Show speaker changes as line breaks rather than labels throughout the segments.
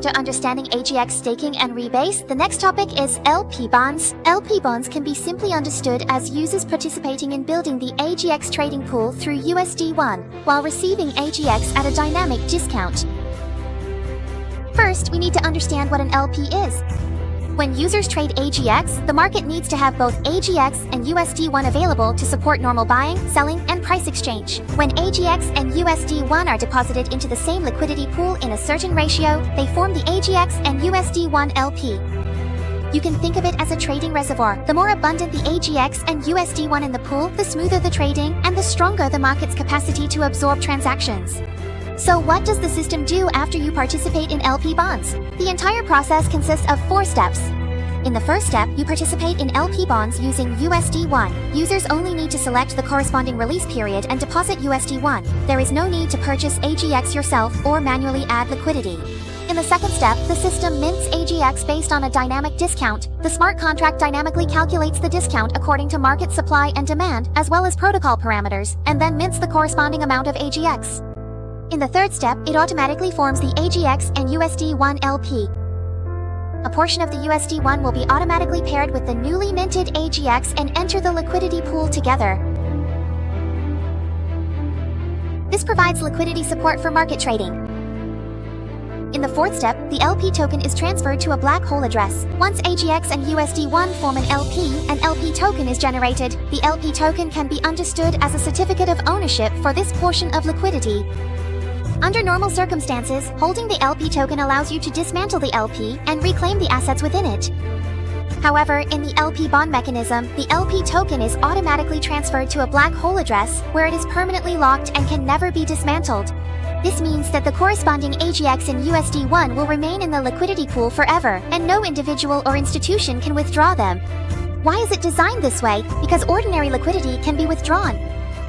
after understanding AEGIS staking and rebase, the next topic is LP bonds. LP bonds can be simply understood as users participating in building the AEGIS trading pool through USD1, while receiving AEGIS at a dynamic discount. First, we need to understand what an LP is. When users trade AEGIS, the market needs to have both AEGIS and USD1 available to support normal buying, selling, and price exchange. When AEGIS and USD1 are deposited into the same liquidity pool in a certain ratio, they form the AEGIS and USD1 LP. You can think of it as a trading reservoir. The more abundant the AEGIS and USD1 in the pool, the smoother the trading, and the stronger the market's capacity to absorb transactions. So what does the system do after you participate in LP bonds? The entire process consists of 4 steps. In the first step, you participate in LP bonds using USD1. Users only need to select the corresponding release period and deposit USD1. There is no need to purchase AEGIS yourself or manually add liquidity. In the second step, the system mints AEGIS based on a dynamic discount. The smart contract dynamically calculates the discount according to market supply and demand, as well as protocol parameters, and then mints the corresponding amount of AEGIS. In the third step, it automatically forms the AEGIS and USD1 LP. A portion of the USD1 will be automatically paired with the newly minted AEGIS and enter the liquidity pool together. This provides liquidity support for market trading. In the fourth step, the LP token is transferred to a black hole address. Once AEGIS and USD1 form an LP token is generated. The LP token can be understood as a certificate of ownership for this portion of liquidity. Under normal circumstances, holding the LP token allows you to dismantle the LP and reclaim the assets within it. However, in the LP bond mechanism, the LP token is automatically transferred to a black hole address, where it is permanently locked and can never be dismantled. This means that the corresponding AEGIS and USD1 will remain in the liquidity pool forever, and no individual or institution can withdraw them. Why is it designed this way? Because ordinary liquidity can be withdrawn.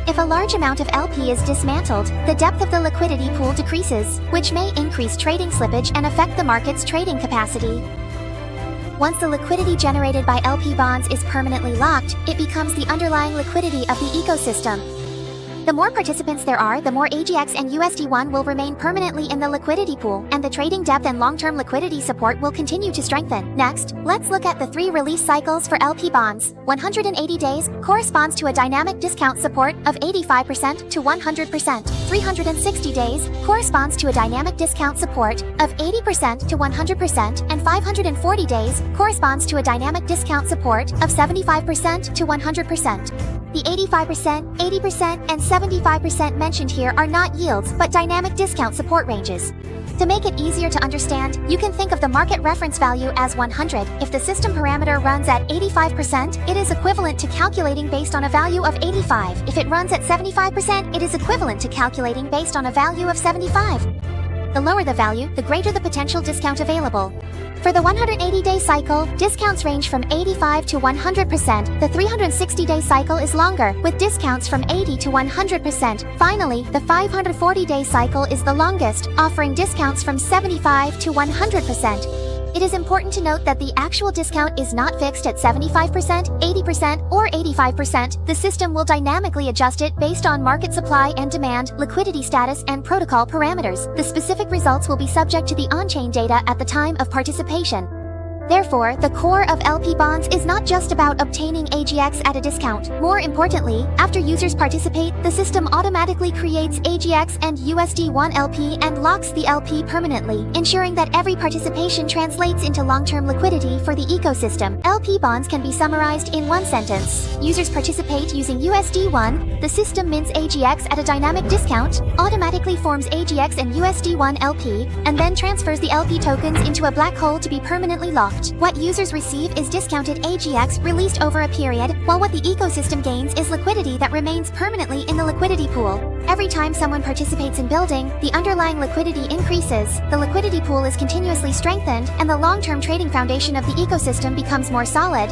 If a large amount of LP is dismantled, the depth of the liquidity pool decreases, which may increase trading slippage and affect the market's trading capacity. Once the liquidity generated by LP bonds is permanently locked, it becomes the underlying liquidity of the ecosystem. The more participants there are, the more AEGIS and USD1 will remain permanently in the liquidity pool, and the trading depth and long-term liquidity support will continue to strengthen. Next, let's look at the 3 release cycles for LP bonds. 180 days corresponds to a dynamic discount support of 85% to 100%. 360 days corresponds to a dynamic discount support of 80% to 100%, and 540 days corresponds to a dynamic discount support of 75% to 100%. The 85%, 80%, and 75% mentioned here are not yields, but dynamic discount support ranges. To make it easier to understand, you can think of the market reference value as 100. If the system parameter runs at 85%, it is equivalent to calculating based on a value of 85. If it runs at 75%, it is equivalent to calculating based on a value of 75. The lower the value, the greater the potential discount available. For the 180-day cycle, discounts range from 85 to 100%. The 360-day cycle is longer, with discounts from 80 to 100%. Finally, the 540-day cycle is the longest, offering discounts from 75 to 100%. It is important to note that the actual discount is not fixed at 75%, 80%, or 85%. The system will dynamically adjust it based on market supply and demand, liquidity status, and protocol parameters. The specific results will be subject to the on-chain data at the time of participation. Therefore, the core of LP bonds is not just about obtaining AEGIS at a discount. More importantly, after users participate, the system automatically creates AEGIS and USD1 LP and locks the LP permanently, ensuring that every participation translates into long-term liquidity for the ecosystem. LP bonds can be summarized in one sentence. Users participate using USD1, the system mints AEGIS at a dynamic discount, automatically forms AEGIS and USD1 LP, and then transfers the LP tokens into a black hole to be permanently locked. What users receive is discounted AEGIS released over a period, while what the ecosystem gains is liquidity that remains permanently in the liquidity pool. Every time someone participates in building, the underlying liquidity increases, the liquidity pool is continuously strengthened, and the long-term trading foundation of the ecosystem becomes more solid.